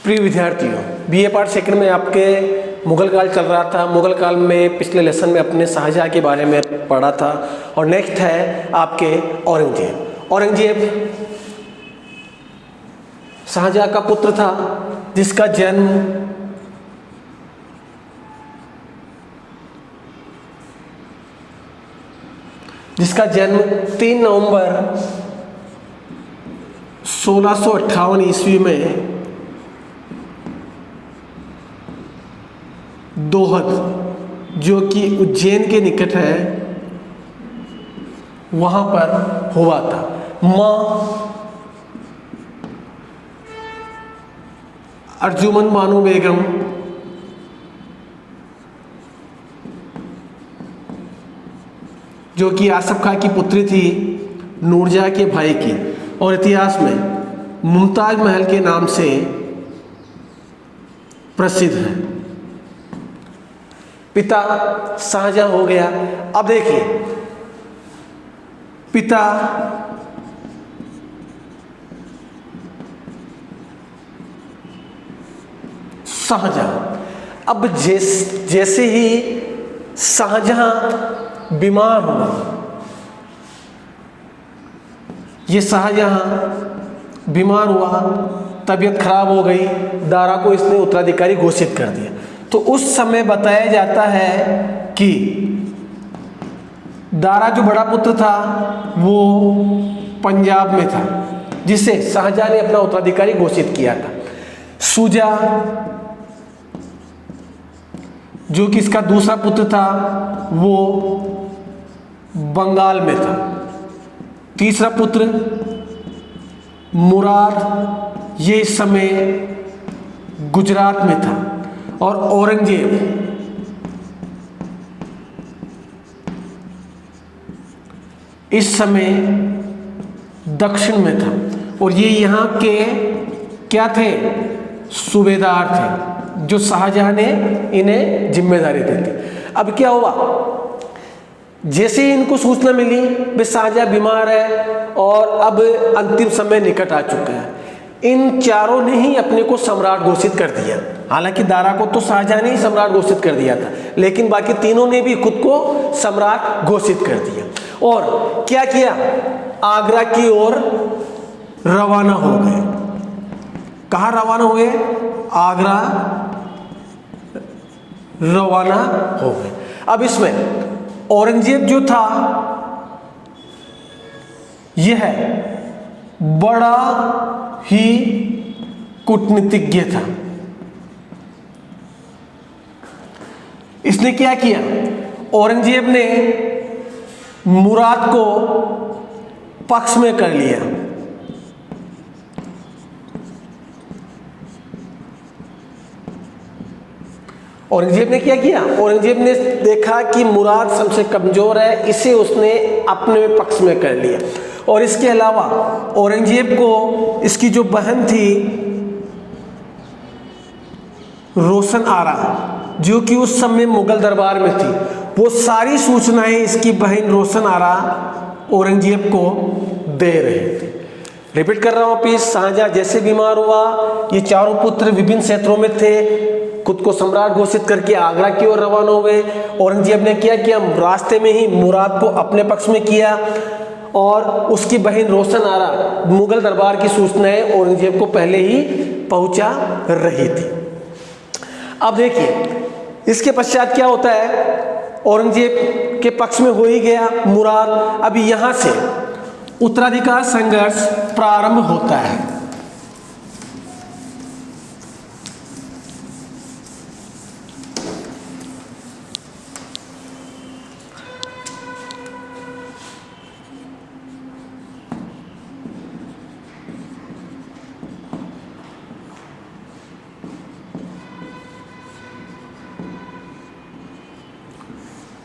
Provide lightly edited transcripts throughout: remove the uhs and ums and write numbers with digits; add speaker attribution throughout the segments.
Speaker 1: प्रिय विद्यार्थियों, BA part second में आपके मुगल काल चल रहा था। मुगल काल में पिछले लेसन में अपने शाहजहाँ के बारे में पढ़ा था और नेक्स्ट है आपके औरंगजेब। औरंगजेब शाहजहाँ का पुत्र था जिसका जन्म जिसका जन्म 3 नवंबर 1658 ईस्वी में दोहद, जो कि उज्जैन के निकट है, वहां पर हुआ था। माँ अर्जुमंद बानो बेगम जो कि आसफ खां की पुत्री थी, नूरजहाँ के भाई की, और इतिहास में मुमताज महल के नाम से प्रसिद्ध है। पिता शाहजहाँ हो गया। अब देखिए, पिता शाहजहाँ। अब जैसे ही शाहजहाँ बीमार हुआ, ये शाहजहाँ बीमार हुआ, तबीयत खराब हो गई, दारा को इसने उत्तराधिकारी घोषित कर दिया। तो उस समय बताया जाता है कि दारा जो बड़ा पुत्र था वो पंजाब में था, जिसे शाहजहाँ ने अपना उत्तराधिकारी घोषित किया था। शुजा जो कि इसका दूसरा पुत्र था वो बंगाल में था। तीसरा पुत्र मुराद ये इस समय गुजरात में था, और औरंगजेब इस समय दक्षिण में था, और ये यहाँ के क्या थे, सूबेदार थे, जो शाहजहाँ ने इन्हें जिम्मेदारी दी थी। अब क्या हुआ, जैसे ही इनको सूचना मिली कि शाहजहाँ बीमार है और अब अंतिम समय निकट आ चुका है, इन चारों ने ही अपने को सम्राट घोषित कर दिया। हालांकि दारा को तो शाहजहाँ ने ही सम्राट घोषित कर दिया था, लेकिन बाकी तीनों ने भी खुद को सम्राट घोषित कर दिया। और क्या किया, आगरा की ओर रवाना हो गए। कहाँ रवाना हुए, आगरा रवाना हो गए। अब इसमें औरंगजेब जो था यह बड़ा ही कूटनीतिज्ञ था। इसने क्या किया, औरंगजेब ने मुराद को पक्ष में कर लिया। औरंगजेब ने क्या किया, औरंगजेब ने देखा कि मुराद सबसे कमजोर है, इसे उसने अपने पक्ष में कर लिया। और इसके अलावा औरंगजेब को इसकी जो बहन थी रोशन आरा, जो कि उस समय मुगल दरबार में थी, वो सारी सूचनाएं इसकी बहन रोशन आरा औरंगजेब को दे रहे थे। रिपीट कर रहा हूं वापिस, शाहजहाँ जैसे बीमार हुआ, ये चारों पुत्र विभिन्न क्षेत्रों में थे, खुद को सम्राट घोषित करके आगरा की ओर रवाना हुए। औरंगजेब ने क्या किया, रास्ते में ही मुराद को अपने पक्ष में किया, और उसकी बहन रोशन आरा मुगल दरबार की सूचनाएं औरंगजेब को पहले ही पहुंचा रही थी। अब देखिए, इसके पश्चात क्या होता है, औरंगजेब के पक्ष में हो ही गया मुराद। अभी यहां से उत्तराधिकार संघर्ष प्रारंभ होता है।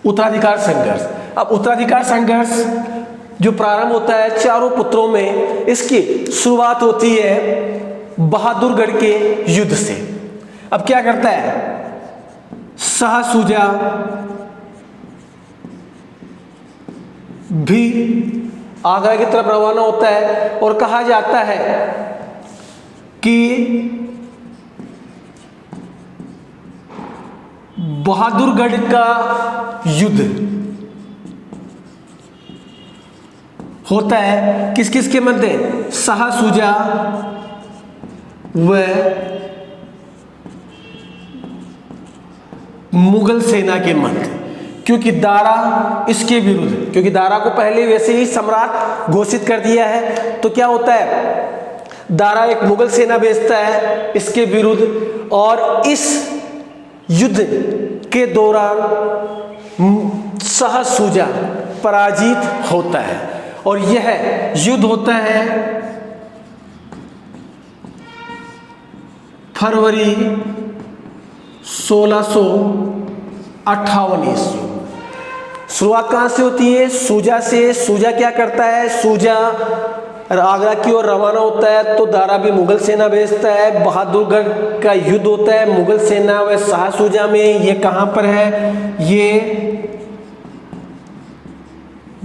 Speaker 1: उत्तराधिकार संघर्ष। अब उत्तराधिकार संघर्ष जो प्रारंभ होता है चारों पुत्रों में, इसकी शुरुआत होती है बहादुरगढ़ के युद्ध से। अब क्या करता है, शाह शुजा भी आगरा की तरफ रवाना होता है, और कहा जाता है कि बहादुरगढ़ का युद्ध होता है किस किस के मध्य? शाह शुजा व मुगल सेना के मध्य। क्योंकि दारा इसके विरुद्ध, क्योंकि दारा को पहले वैसे ही सम्राट घोषित कर दिया है, तो क्या होता है, दारा एक मुगल सेना भेजता है इसके विरुद्ध, और इस युद्ध के दौरान शाह शुजा पराजित होता है। और यह युद्ध होता है फरवरी 1658 ईस्वी। शुरुआत कहाँ से होती है? शुजा से। शुजा क्या करता है? शुजा आगरा की ओर रवाना होता है, तो दारा भी मुगल सेना भेजता है। बहादुरगढ़ का युद्ध होता है मुगल सेना व शाह शुजा में। ये कहाँ पर है? ये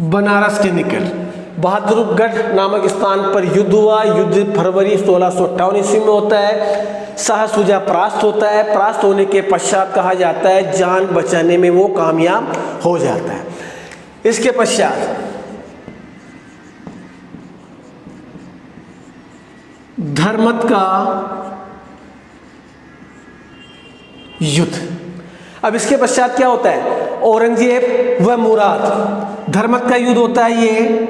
Speaker 1: बनारस के निकट बहादुरगढ़ नामक स्थान पर युद्ध हुआ। युद्ध फरवरी 1658 ईस्वी में होता है। शाह शुजा परास्त होता है। परास्त होने के पश्चात कहा जाता है जान बचाने में वो कामयाब हो जाता है। इसके पश्चात धर्मत का युद्ध। अब इसके पश्चात क्या होता है? औरंगजेब व मुराद। धर्मत का युद्ध होता है। ये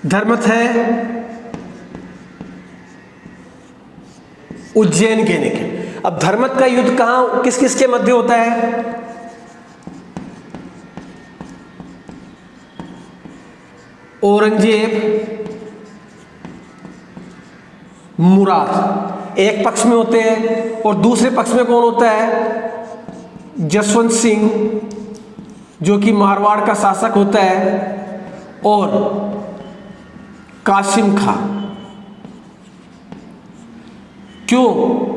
Speaker 1: धर्मत है उज्जैन के निकट। अब धर्मत का युद्ध कहां किस किस के मध्य होता है? औरंगजेब मुराद एक पक्ष में होते हैं, और दूसरे पक्ष में कौन होता है? जसवंत सिंह, जो कि मारवाड़ का शासक होता है, और कासिम खां। क्यों?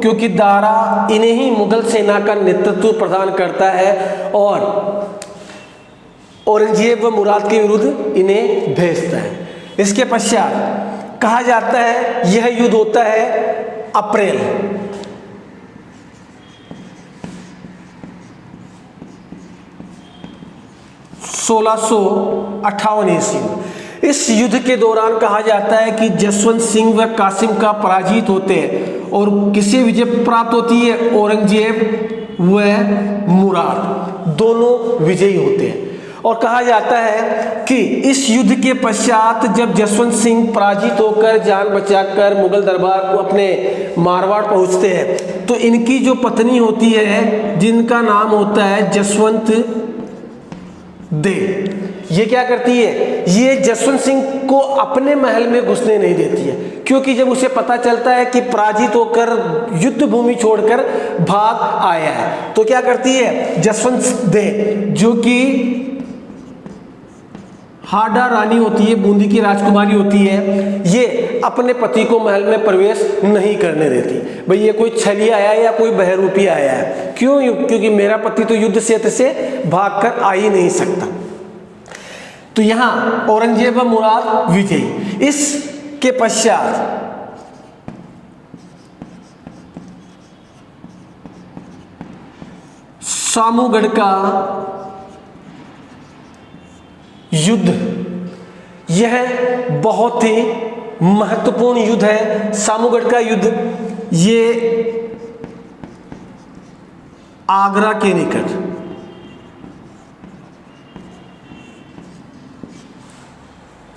Speaker 1: क्योंकि दारा इन्हें ही मुगल सेना का नेतृत्व प्रदान करता है, और औरंगजेब व मुराद के विरुद्ध इन्हें भेजता है। इसके पश्चात कहा जाता है यह युद्ध होता है अप्रैल 1658 ईस्वी में। इस युद्ध के दौरान कहा जाता है कि जसवंत सिंह व कासिम का पराजित होते हैं और किसे विजय प्राप्त होती है? औरंगजेब व मुराद दोनों विजयी होते हैं। और कहा जाता है कि इस युद्ध के पश्चात जब जसवंत सिंह पराजित होकर जान बचाकर मुगल दरबार को अपने मारवाड़ पहुंचते हैं, तो इनकी जो पत्नी होती है जिनका नाम होता है जसवंत दे, ये क्या करती है? ये जसवंत सिंह को अपने महल में घुसने नहीं देती है, क्योंकि जब उसे पता चलता है कि पराजित होकर युद्ध भूमि छोड़कर भाग आया है, तो क्या करती है? जसवंत दे, जो कि हाडा रानी होती है, बूंदी की राजकुमारी होती है, ये अपने पति को महल में प्रवेश नहीं करने देती। भाई ये कोई छलिया आया है या कोई बहरूपी आया है, क्यों? क्योंकि मेरा पति तो युद्ध क्षेत्र से भागकर आ ही नहीं सकता। तो यहां औरंगजेब व मुराद विजयी। इसके पश्चात सामूगढ़ का युद्ध, यह बहुत ही महत्वपूर्ण युद्ध है। सामूगढ़ का युद्ध ये आगरा के निकट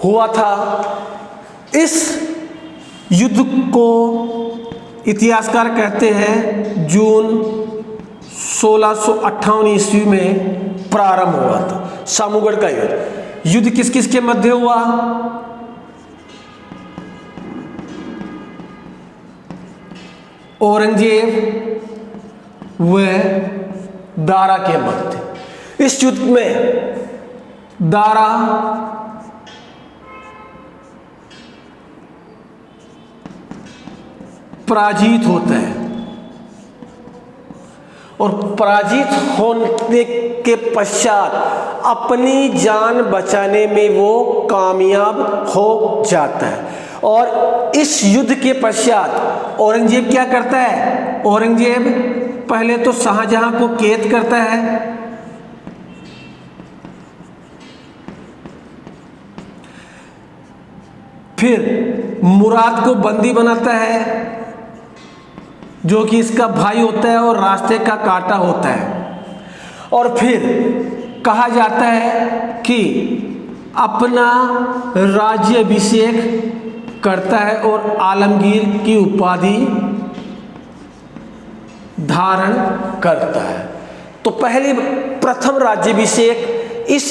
Speaker 1: हुआ था। इस युद्ध को इतिहासकार कहते हैं जून 1658 ईस्वी में प्रारंभ हुआ था सामूगढ़ का युद्ध। युद्ध किस किस के मध्य हुआ? औरंगजेब व दारा के मध्य। इस युद्ध में दारा पराजित होता है और पराजित होने के पश्चात अपनी जान बचाने में वो कामयाब हो जाता है। और इस युद्ध के पश्चात औरंगजेब क्या करता है? औरंगजेब पहले तो शाहजहां को कैद करता है, फिर मुराद को बंदी बनाता है जो कि इसका भाई होता है और रास्ते का कांटा होता है, और फिर कहा जाता है कि अपना राज्याभिषेक करता है और आलमगीर की उपाधि धारण करता है। तो प्रथम राज्याभिषेक इस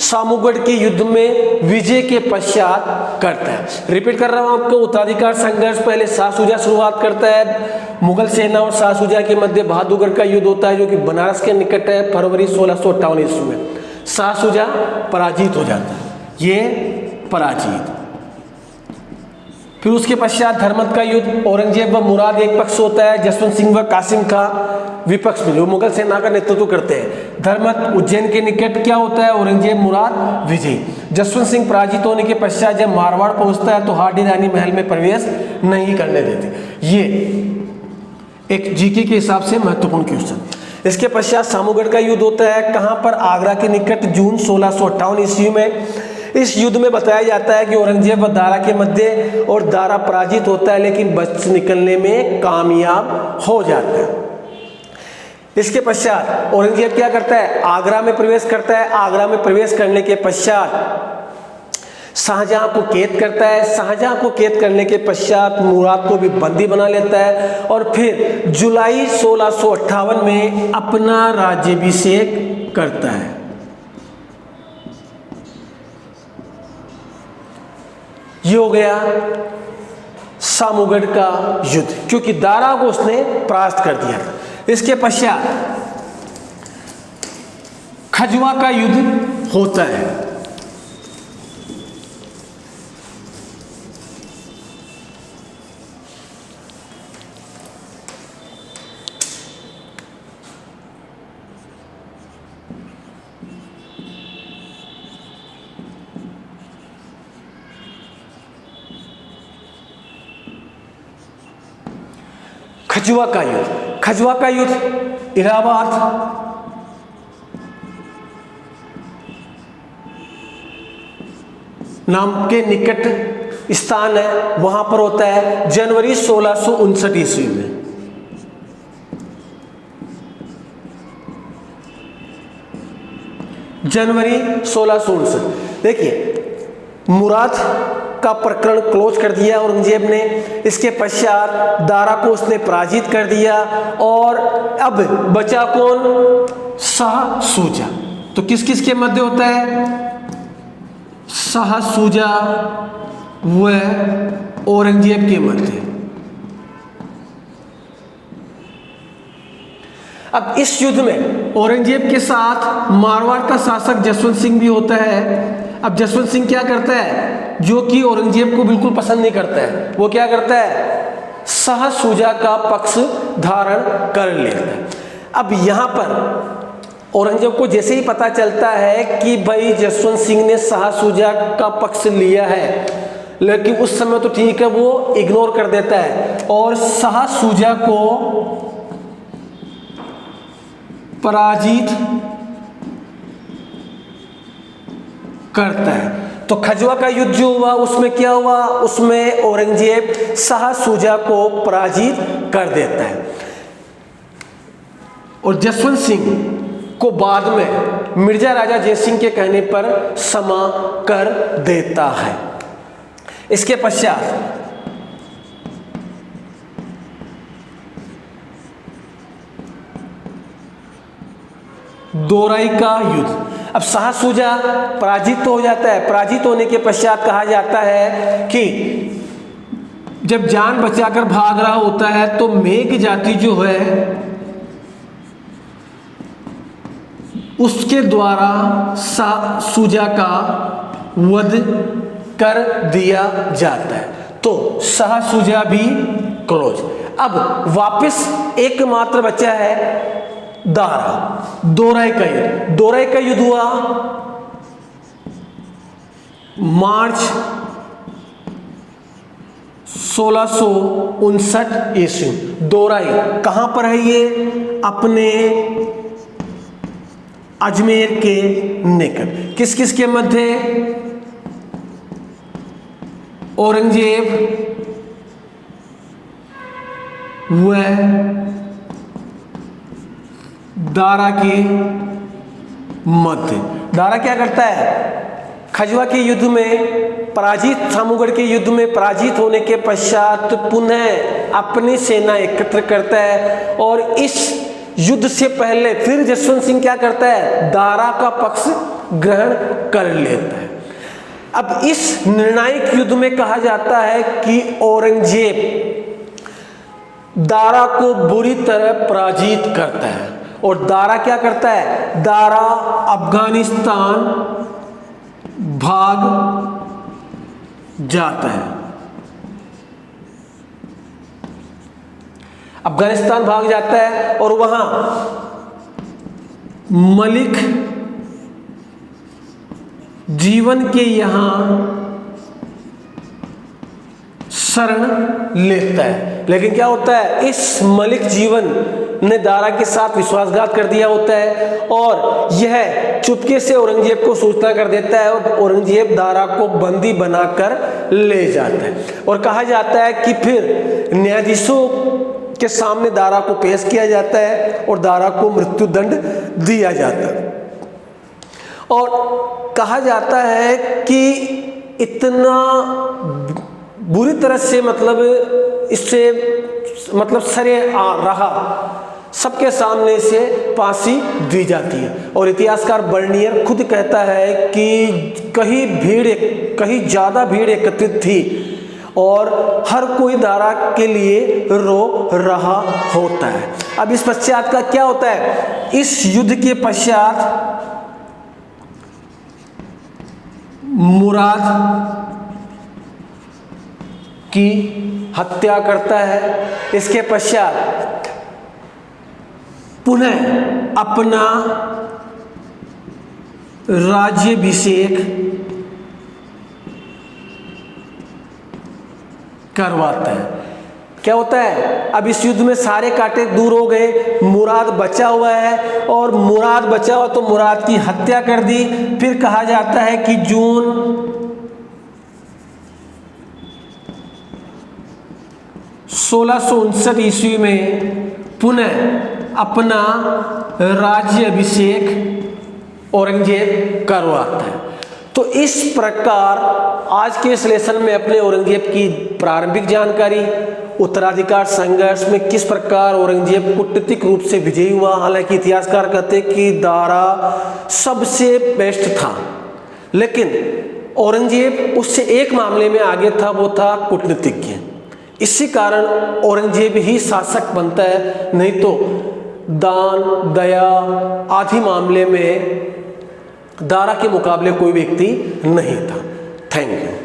Speaker 1: सामूगढ़ के युद्ध में विजय के पश्चात करता है। रिपीट कर रहा हूं आपको, उत्तराधिकार संघर्ष पहले शाह शुजा शुरुआत करता है। मुगल सेना और शाह शुजा के मध्य बहादुरगढ़ का युद्ध होता है जो कि बनारस के निकट है, फरवरी 1658 ईस्वी में। शाह शुजा पराजित हो जाता है, ये पराजित। फिर उसके पश्चात धर्मत का युद्ध, औरंगजेब व मुराद एक पक्ष होता है, जसवंत सिंह व कासिम का विपक्ष में, जो मुगल सेना का नेतृत्व करते हैं। धर्मत उज्जैन के निकट क्या होता है, औरंगजेब मुराद विजय। जसवंत सिंह पराजित होने के पश्चात जब मारवाड़ पहुंचता है तो हाडी रानी महल में प्रवेश नहीं करने देते। ये एक जीके के हिसाब से महत्वपूर्ण क्वेश्चन। इसके पश्चात सामूगढ़ का युद्ध होता है, कहां पर, आगरा के निकट, जून 1658 ईस्वी में। इस युद्ध में बताया जाता है कि औरंगजेब व दारा के मध्य, और दारा पराजित होता है लेकिन बच निकलने में कामयाब हो जाता है। इसके पश्चात औरंगजेब क्या करता है, आगरा में प्रवेश करता है। आगरा में प्रवेश करने के पश्चात शाहजहां को कैद करता है। शाहजहां को कैद करने के पश्चात मुराद को भी बंदी बना लेता है, और फिर जुलाई 1658 में अपना राज्याभिषेक करता है। ये हो गया सामूगढ़ का युद्ध, क्योंकि दारा को उसने परास्त कर दिया था। इसके पश्चात खजवा का युद्ध होता है। खजवा का युद्ध, खजवा का युद्ध इलाहाबाद नाम के निकट स्थान है, वहां पर होता है जनवरी 1659 ईस्वी में। जनवरी 1659। देखिए, मुराद का प्रकरण क्लोज कर दिया औरंगजेब ने। इसके पश्चात दारा को उसने पराजित कर दिया, और अब बचा कौन, शाह शुजा। तो किस किस के मध्य होता है, शाह शुजा व औरंगजेब के मध्य। अब इस युद्ध में औरंगजेब के साथ मारवाड़ का शासक जसवंत सिंह भी होता है। अब जसवंत सिंह क्या करता है, जो कि औरंगजेब को बिल्कुल पसंद नहीं करता है, वो क्या करता है, शाह शुजा का पक्ष धारण कर लेता है। अब यहां पर औरंगजेब को जैसे ही पता चलता है कि भाई जसवंत सिंह ने शाह शुजा का पक्ष लिया है, लेकिन उस समय तो ठीक है, वो इग्नोर कर देता है और शाह शुजा को पराजित करता है। तो खजवा का युद्ध जो हुआ उसमें क्या हुआ, उसमें औरंगजेब शाह शुजा को पराजित कर देता है, और जसवंत सिंह को बाद में मिर्जा राजा जयसिंह के कहने पर क्षमा कर देता है। इसके पश्चात दोराई का युद्ध। अब शाह शुजा पराजित तो हो जाता है। पराजित होने के पश्चात कहा जाता है कि जब जान बचाकर भाग रहा होता है तो मेघ जाति जो है उसके द्वारा शाह शुजा का वध कर दिया जाता है। तो शाह शुजा भी क्लोज। अब वापस एकमात्र बचा है दारा, दोराई का युद्ध। दोराई का युद्ध हुआ मार्च 1659 ईस्वी। दोराई कहाँ पर है ये? अपने अजमेर के निकट। किस किस के मध्य? औरंगजेब व दारा के मध्य। दारा क्या करता है? खजवा के युद्ध में पराजित, सामूगढ़ के युद्ध में पराजित होने के पश्चात पुनः अपनी सेना एकत्र करता है और इस युद्ध से पहले फिर जसवंत सिंह क्या करता है? दारा का पक्ष ग्रहण कर लेता है। अब इस निर्णायक युद्ध में कहा जाता है कि औरंगजेब दारा को बुरी तरह पराजित करता है और दारा क्या करता है? दारा अफगानिस्तान भाग जाता है। अफगानिस्तान भाग जाता है और वहां मलिक जीवन के यहां शरण लेता है। लेकिन क्या होता है? इस मलिक जीवन ने दारा के साथ विश्वासघात कर दिया होता है और यह चुपके से औरंगजेब को सूचना कर देता है और औरंगजेब दारा को बंदी बनाकर ले जाता है। और कहा जाता है कि फिर न्यायाधीशों के सामने दारा को पेश किया जाता है और दारा को मृत्युदंड दिया जाता है। और कहा जाता है कि इतना बुरी तरह से मतलब सरे रहा, सबके सामने से फांसी दी जाती है। और इतिहासकार बर्नियर खुद कहता है कि कहीं ज़्यादा भीड़ एकत्रित थी और हर कोई दारा के लिए रो रहा होता है। अब इस पश्चात का क्या होता है? इस युद्ध के पश्चात मुराद की हत्या करता है। इसके पश्चात पुनः अपना राज्याभिषेक करवाता है। क्या होता है? अब इस युद्ध में सारे कांटे दूर हो गए, मुराद बचा हुआ है और मुराद बचा हुआ तो मुराद की हत्या कर दी। फिर कहा जाता है कि जून 1659 ईस्वी में पुनः अपना राज्याभिषेक औरंगजेब करवाता है। तो इस प्रकार आज के इस लेसन में अपने औरंगजेब की प्रारंभिक जानकारी, उत्तराधिकार संघर्ष में किस प्रकार औरंगजेब कूटनीतिक रूप से विजयी हुआ। हालांकि इतिहासकार कहते हैं कि दारा सबसे बेस्ट था, लेकिन औरंगजेब उससे एक मामले में आगे था, वो था कूटनीतिज्ञ। इसी कारण औरंगजेब ही शासक बनता है, नहीं तो दान, दया आदि मामले में दारा के मुकाबले कोई व्यक्ति नहीं था। Thank you.